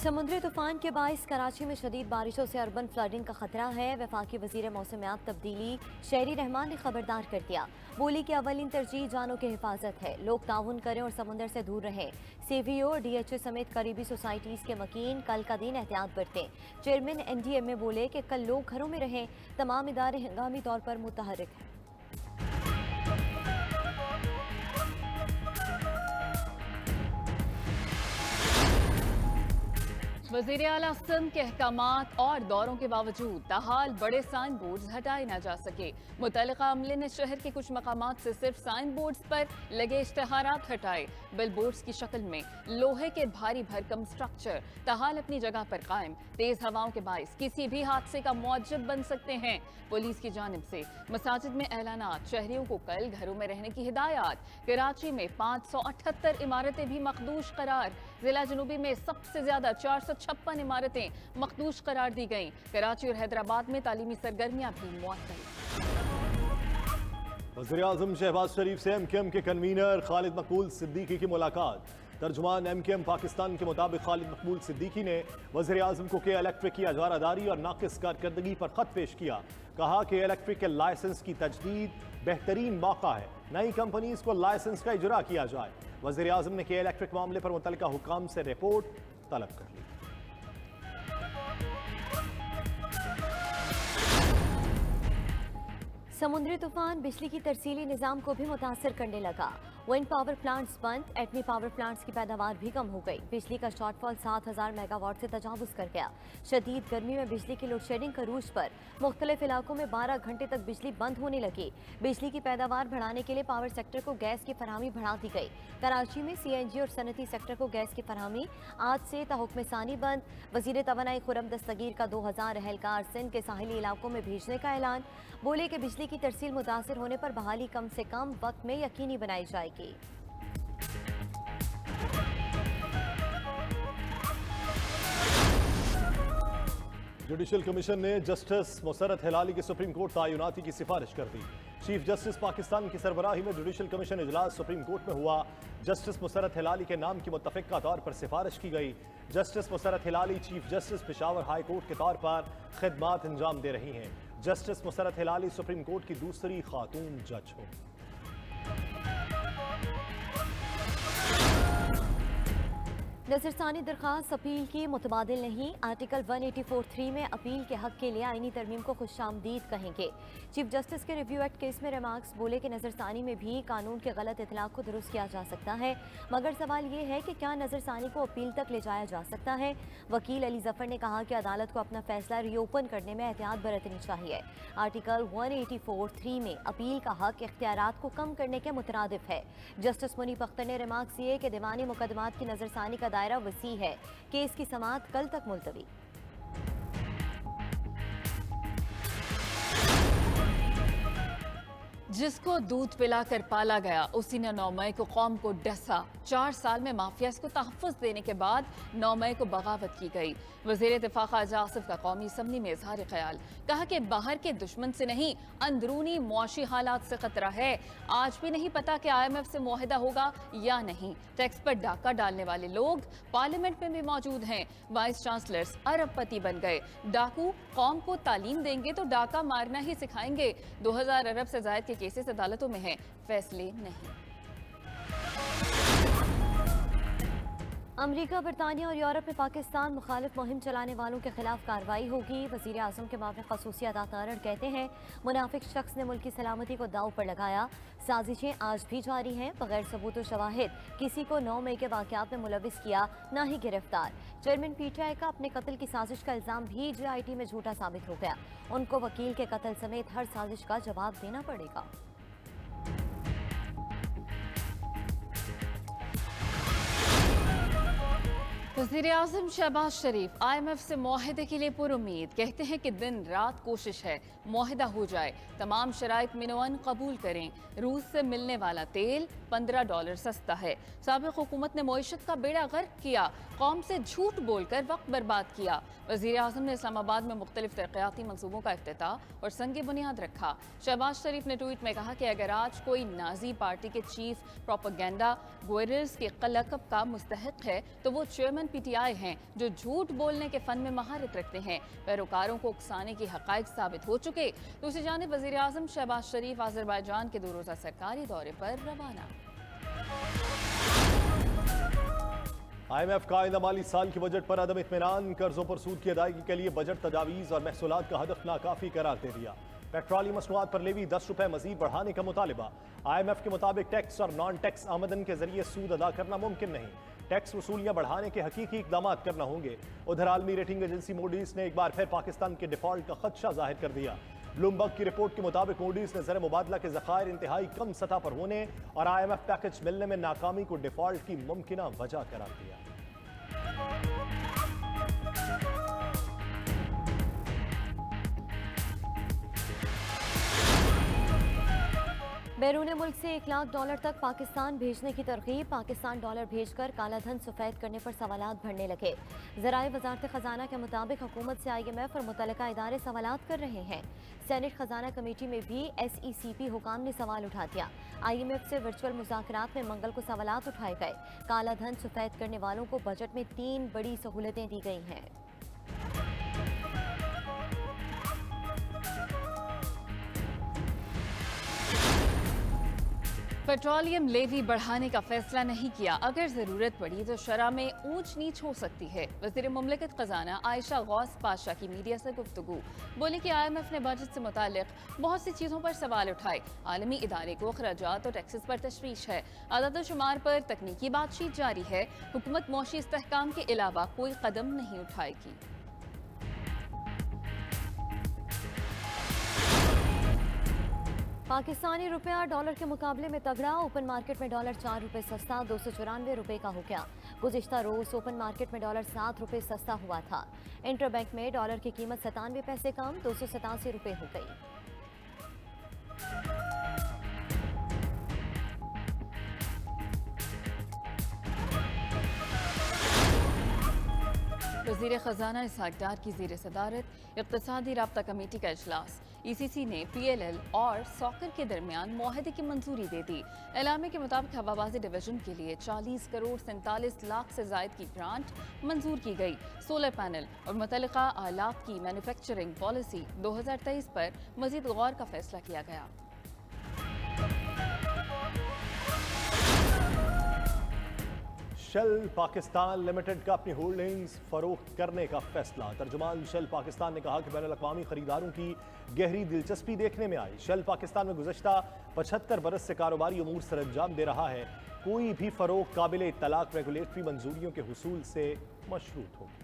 समुद्री तूफान के बाइस कराची में शदीद बारिशों से अर्बन फ्लडिंग का खतरा है। वफाकी वजीर मौसमियात तब्दीली शहरी रहमान ने खबरदार कर दिया। बोली कि अवलिन तरजीह जानों की हिफाजत है, लोग ताउन करें और समुद्र से दूर रहें। CVO DHO समेत करीबी सोसाइटीज़ के मकीन कल का दिन एहतियात बरतें। चेयरमैन NDMA बोले कि कल लोग घरों में रहें, तमाम इदारे हंगामी तौर पर मुतहर्रिक हैं। वज़ीर आला सिंध के अहकामात और दौरों के बावजूद ताहाल बड़े साइन बोर्ड्स हटाए न जा सके। मुतल्लिका अमले ने शहर के कुछ मकामात से सिर्फ साइन बोर्ड्स पर लगे इश्तहारात हटाए। बिल बोर्ड्स की शक्ल में लोहे के भारी भरकम स्ट्रक्चर ताहाल अपनी जगह पर कायम। तेज हवाओं के बाइस किसी भी हादसे का मौजब बन सकते हैं। पुलिस की जानिब से मसाजिद में ऐलानात, शहरियों को कल घरों में रहने की हिदायत। कराची में 578 इमारतें भी मखदूश करार। जिला जनूबी में सबसे ज्यादा 456 इमारतें मखदूश करार दी गईं। कराची और हैदराबाद में तालीमी सरगर्मियां भी मुअत्तल। वज़ीर-ए-आज़म शहबाज शरीफ से MKM के कन्वीनर खालिद मकबूल सिद्दीकी की मुलाकात। तर्जुमान MKM पाकिस्तान के मुताबिक खालिद मकबूल सिद्दीकी ने वज़ीर-ए-आज़म को के इलेक्ट्रिक की अजारादारी और नाकिस कारकर्दगी पर खत पेश किया। कहा कि इलेक्ट्रिक के लाइसेंस की तजदीद बेहतरीन मौका है, नई कंपनीज को लाइसेंस का इजरा किया जाए। वज़ीर-ए-आज़म ने के इलेक्ट्रिक मामले पर मुतल्लिका हुकाम से रिपोर्ट तलब कर ली। समुद्री तूफान बिजली की तरसीली निज़ाम को भी मुतासर करने लगा। विंड पावर प्लांट्स बंद, एटमी पावर प्लांट्स की पैदावार भी कम हो गई। बिजली का शॉर्टफॉल 7000 मेगावाट से तजावुज़ कर गया। शदीद गर्मी में बिजली की लोड शेडिंग का रूज पर मुख्तलिफ इलाकों में 12 घंटे तक बिजली बंद होने लगी। बिजली की पैदावार बढ़ाने के लिए पावर सेक्टर को गैस की फरहमी बढ़ा दी गई। कराची में CNG और सनती सेक्टर को गैस की फरहमी आज से तहुक्म सानी बंद। वज़ीर तवानाई खुर्रम दस्तगीर का 2000 एहलकार सिंध के साहिली इलाकों में भेजने का ऐलान। बोले कि बिजली की तरसील मुतासर होने पर बहाली कम से कम वक्त में यकीनी बनाई जाएगी। जुडिशल कमीशन ने जस्टिस मुसर्रत हिलाली की सुप्रीम कोर्ट तायुनाती की सिफारिश कर दी। चीफ जस्टिस पाकिस्तान की सरबराही में जुडिशल कमीशन इजलास सुप्रीम कोर्ट में हुआ। जस्टिस मुसर्रत हिलाली के नाम की मुत्तफ़िक़ा तौर पर सिफारिश की गई। Justice Musarrat Hilali Chief Justice Peshawar High Court के तौर पर खिदमात अंजाम दे रही हैं। Justice Musarrat Hilali Supreme Court की दूसरी खातून जज हो। नजरसानी दरख्वास्त अपील की मुतबादिल नहीं। आर्टिकल 184(3) में अपील के हक के लिए आईनी तरमीम को खुशामदीद कहेंगे। चीफ जस्टिस के रिव्यू एक्ट केस में रिमार्क्स। बोले कि नजरसानी में भी कानून के गलत इतलाक को दुरुस्त किया जा सकता है, मगर सवाल ये है कि क्या नजरसानी को अपील तक ले जाया जा सकता है। वकील अली जफर ने कहा कि अदालत को अपना फैसला रीओपन करने में एहतियात बरतनी चाहिए। आर्टिकल 184(3) में अपील का हक इख्तियारात को कम करने के मुतरादिफ है। जस्टिस मुनीब अख्तर ने रिमार्क्स किए कि दीवानी मुकदमात की नजरसानी का दायरा वसी है। केस की समाअत कल तक मुलतवी। जिसको दूध पिलाकर पाला गया उसी ने 9 मई को कौम को डसा। 4 साल में माफियाज को तहफ़्फ़ुज़ देने के बाद 9 मई को बगावत की गई। वज़ीर दिफ़ा ख़ाजा आसिफ का कौमी असम्बली में इज़हार ख्याल। कहा कि बाहर के दुश्मन से नहीं, अंदरूनी मुआशी हालात से खतरा है। आज भी नहीं पता कि IMF से मुआहिदा होगा या नहीं। टैक्स पर डाका डालने वाले लोग पार्लियामेंट में भी मौजूद हैं। वाइस चांसलर्स अरबपति बन गए। डाकू कौम को तालीम देंगे तो डाका मारना ही सिखाएंगे। 2000 अरब से ज़ायद के केसेस अदालतों में हैं, फैसले नहीं। अमरीका, बरतानिया और यूरोप में पाकिस्तान मुखालिफ मुहिम चलाने वालों के खिलाफ कार्रवाई होगी। वज़ीर आज़म के मामले खसूसी अता तारड़ कहते हैं मुनाफिक शख्स ने मुल्क की सलामती को दाव पर लगाया। साजिशें आज भी जारी हैं। बगैर सबूत व शवाहिद किसी को 9 मई के वाक़यात में मुलविस किया, ना ही गिरफ्तार। चेयरमैन PTI का अपने कत्ल की साजिश का इल्ज़ाम भी JIT में झूठा साबित हो गया। उनको वकील के कत्ल समेत हर साजिश का जवाब देना पड़ेगा। वज़ीर-ए-आज़म शहबाज शरीफ IMF से मुआहिदे के लिए पुरुमीद। कहते हैं कि दिन रात कोशिश है मुआहिदा हो जाए, तमाम शराइत मिनवन कबूल करें। रूस से मिलने वाला तेल $15 सस्ता है। साबिक़ हुकूमत ने मईशत का बेड़ा गर्क किया, कौम से झूठ बोलकर वक्त बर्बाद किया। वज़ीर-ए-आज़म ने इस्लामाबाद में मुख्तलिफ तरक्याती मंसूबों का इफ्तिताह और संग बुनियाद रखा। शहबाज शरीफ ने ट्वीट में कहा कि अगर आज कोई नाजी पार्टी के चीफ प्रोपेगेंडा गोयरल्स के लक़ब का मुस्तहिक है तो वो चेयरमैन पीटीआई हैं जो झूठ बोलने के फन में महारत रखते हैं, पैरोकारों को उकसाने की हकाइक साबित हो चुके। दूसरी जानिब वज़ीर आज़म शहबाज शरीफ अज़रबैजान के 2 रोज़ा सरकारी दौरे पर रवाना। IMF का आइंदा माली साल के बजट पर अदम इत्मीनान, कर्जों पर सूद की अदायगी के लिए बजट तजावीज़ और महसूलात का हदफ नाकाफी करार दे दिया। पेट्रोलियम मसनूआत पर लेवी 10 रुपए मजीद बढ़ाने का मुतालिबा। IMF के मुताबिक टैक्स और नॉन टैक्स आमदन के जरिए सूद अदा करना मुमकिन नहीं, टैक्स वसूलियां बढ़ाने के हकीकी इकदाम करना होंगे। उधर आलमी रेटिंग एजेंसी मूडीज ने एक बार फिर पाकिस्तान के डिफॉल्ट का खदशा जाहिर कर दिया। ब्लूमबर्ग की रिपोर्ट के मुताबिक मूडीज ने ज़र मुबादला के ज़खायर इंतहाई कम सतह पर होने और IMF पैकेज मिलने में नाकामी को डिफॉल्ट की मुमकिन वजह करार दिया। बैरून मुल्क से $1 लाख तक पाकिस्तान भेजने की तरकीब। पाकिस्तान डॉलर भेजकर काला धन सफेद करने पर सवालात बढ़ने लगे। ज़राए वजारत खजाना के मुताबिक हुकूमत से IMF और मुतल्लिका इदारे सवालात कर रहे हैं। सेनेट खजाना कमेटी में भी SECP हुकाम ने सवाल उठा दिया। IMF से वर्चुअल मुज़ाकरात में मंगल को सवालात उठाए गए। काला धन सफेद करने वालों को बजट में 3 बड़ी सहूलतें दी गई हैं। पेट्रोलियम लेवी बढ़ाने का फैसला नहीं किया, अगर जरूरत पड़ी तो शरह में ऊंच नीच हो सकती है। वज़ीर मुमलिकत खजाना आयशा गौस पाशा की मीडिया से गुफ्तगू। बोले कि IMF ने बजट से मुताल्लिक बहुत सी चीज़ों पर सवाल उठाए। आलमी इदारे को अखराजात और टैक्सेस पर तशवीश है। आदाद शुमार पर तकनीकी बातचीत जारी है। हुकूमत मौशी इस्तेहकाम के अलावा कोई कदम नहीं उठाएगी। पाकिस्तानी रुपया डॉलर के मुकाबले में तगड़ा। ओपन मार्केट में डॉलर 4 रुपए सस्ता 294 रुपए का हो गया। गुज़िश्ता रोज ओपन मार्केट में डॉलर 7 रुपए सस्ता हुआ था। इंटरबैंक में डॉलर की कीमत 97 पैसे कम 287 रुपए हो गई। वज़ीर ख़जाना इसहाक डार की ज़ेर सदारत इक़्तिसादी राब्ता कमेटी का इजलास। ECC ने PLL और सॉकर के दरमियान मुआहदे की मंजूरी दे दी। एलामे के मुताबिक हवाबाजी डिवीजन के लिए 40 करोड़ 47 लाख से जायद की ग्रांट मंजूर की गई। सोलर पैनल और मुतल्लिका आलात की मैन्युफैक्चरिंग पॉलिसी 2023 पर मजीद गौर का फैसला किया गया। शेल पाकिस्तान लिमिटेड का अपनी होल्डिंग्स फरोख्त करने का फैसला। तर्जुमान शेल पाकिस्तान ने कहा कि बैनुल-अक़वामी खरीदारों की गहरी दिलचस्पी देखने में आई। शेल पाकिस्तान में गुज़श्ता 75 बरस से कारोबारी अमूर सर अंजाम दे रहा है। कोई भी फरोख्त काबिल इत्तलाक रेगुलेटरी मंजूरियों के हुसूल से मशरूत होगी।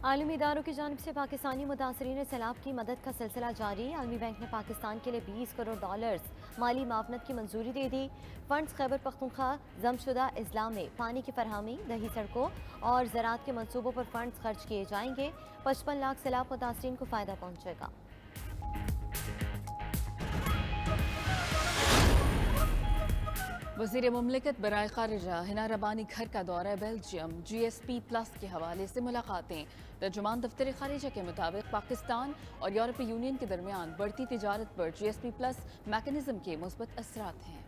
आलमी इदारों की जानिब से पाकिस्तानी मुतासरीन सैलाब की मदद का सिलसिला जारी। आलमी बैंक ने पाकिस्तान के लिए $20 करोड़ माली मावनत की मंजूरी दे दी। फंड्स खैबर पख्तूनख्वा जमशुदा अजला में पानी की फरहमी, दही सड़कों और ज़राअत के मनसूबों पर फंड्स खर्च किए जाएंगे। 55 लाख सैलाब मुतासरीन को फ़ायदा पहुँचेगा। वज़ीर मुमलिकत बराए खारिजा हिना रबानी घर का दौरा बेल्जियम। GSP+ के हवाले से मुलाकातें। तर्जुमान दफ्तर खारिजा के मुताबिक पाकिस्तान और यूरोपीय यूनियन के दरमियान बढ़ती तिजारत पर GSP+ मैकेनिज्म के मुस्बत असरात हैं।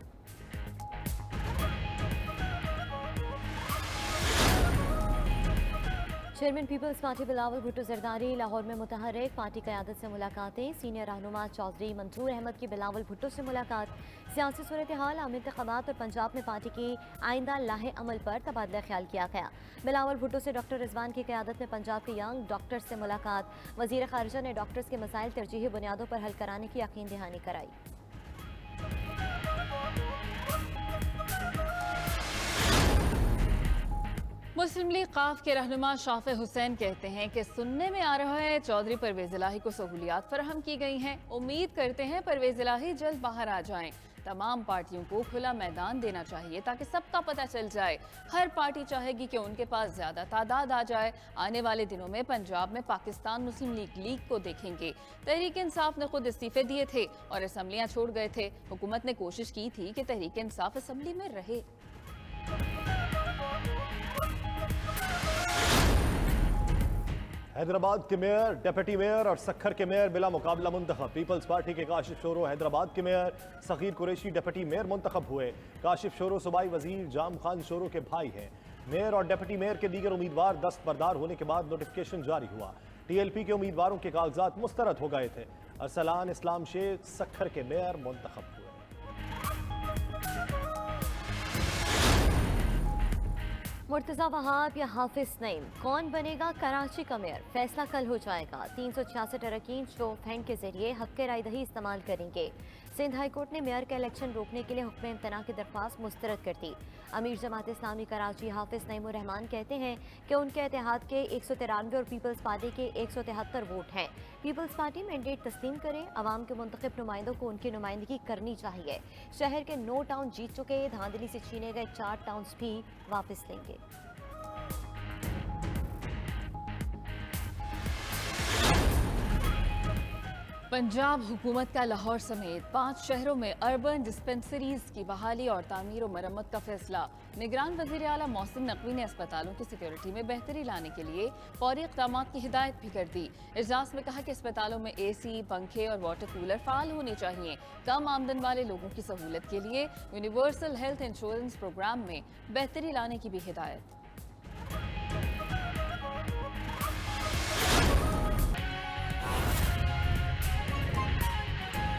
चेयरमैन पीपल्स पार्टी बिलावल भुट्टो जरदारी लाहौर में मुतहर्रिक। पार्टी क़यादत से मुलाकातें। सीनियर रहनुमा चौधरी मंसूर अहमद की बिलावल भुट्टो से मुलाकात। सियासी सूरत हाल, आम इंतखाबात और पंजाब में पार्टी की आइंदा लाहे अमल पर तबादला ख्याल किया गया। बिलावल भुट्टो से डॉक्टर रिजवान की क़यादत में पंजाब के यंग डॉक्टर्स से मुलाकात। वज़ीर ख़ारिजा ने डॉक्टर्स के मसाइल तरजीही बुनियादों पर हल कराने की यकीन दहानी कराई। मुस्लिम लीग काफ के रहनुमा शाफे हुसैन कहते हैं कि सुनने में आ रहा है चौधरी परवेज इलाही को सहूलियात फराहम की गई हैं। उम्मीद करते हैं परवेज इलाही जल्द बाहर आ जाएं। तमाम पार्टियों को खुला मैदान देना चाहिए ताकि सबका पता चल जाए। हर पार्टी चाहेगी कि उनके पास ज्यादा तादाद आ जाए। आने वाले दिनों में पंजाब में पाकिस्तान मुस्लिम लीग को देखेंगे। तहरीक इंसाफ ने खुद इस्तीफे दिए थे और असम्बलियां छोड़ गए थे। हुकूमत ने कोशिश की थी कि तहरीक इंसाफ असम्बली में रहे। हैदराबाद के मेयर, डिप्टी मेयर और सक्खर के मेयर बिला मुकाबला मुंतखब। पीपल्स पार्टी के काशिफ शोरो हैदराबाद के mayor, Saghir Qureshi deputy mayor मुंतखब हुए। काशिफ शोरो सूबाई वजीर जाम खान शोरो के भाई हैं। मेयर और डिप्टी मेयर के दीगर उम्मीदवार दस्तबरदार होने के बाद नोटिफिकेशन जारी हुआ। TLP के उम्मीदवारों के कागजात मुस्तरद हो गए थे। अरसलान इस्लाम शेख सक्खर के मेयर मुंतखब हुए। मुर्तज़ा वहाब या हाफिज नईम, कौन बनेगा कराची का मेयर? फैसला कल हो जाएगा। 366 अरकान शो ऑफ हैंड के जरिए हक़ राय दही इस्तेमाल करेंगे। सिंध हाई कोर्ट ने मेयर का इलेक्शन रोकने के लिए हुक्म इम्तना की दरख्वास्त मुस्तरद कर दी। अमीर जमात इस्लामी कराची हाफिज नईमुर रहमान कहते हैं कि उनके इत्तेहाद के 193 और पीपल्स पार्टी के 173 वोट हैं। पीपल्स पार्टी मैंडेट तस्लीम करे, अवाम के मुंतखब नुमाइंदों को उनकी नुमाइंदगी करनी चाहिए। शहर के 9 टाउन जीत चुके, धांधली से छीने गए 4 टाउन्स भी वापस लेंगे। पंजाब हुकूमत का लाहौर समेत 5 शहरों में अर्बन डिस्पेंसरीज की बहाली और तामीर और मरम्मत का फैसला। निगरान वज़ीर आला मोहसिन नकवी ने अस्पतालों की सिक्योरिटी में बेहतरी लाने के लिए फौरी इक़दाम की हिदायत भी कर दी। इजलास में कहा कि अस्पतालों में AC, पंखे और वाटर कूलर फाल होने चाहिए। कम आमदन वाले लोगों की सहूलत के लिए यूनिवर्सल हेल्थ इंश्योरेंस प्रोग्राम में बेहतरी लाने की भी हिदायत।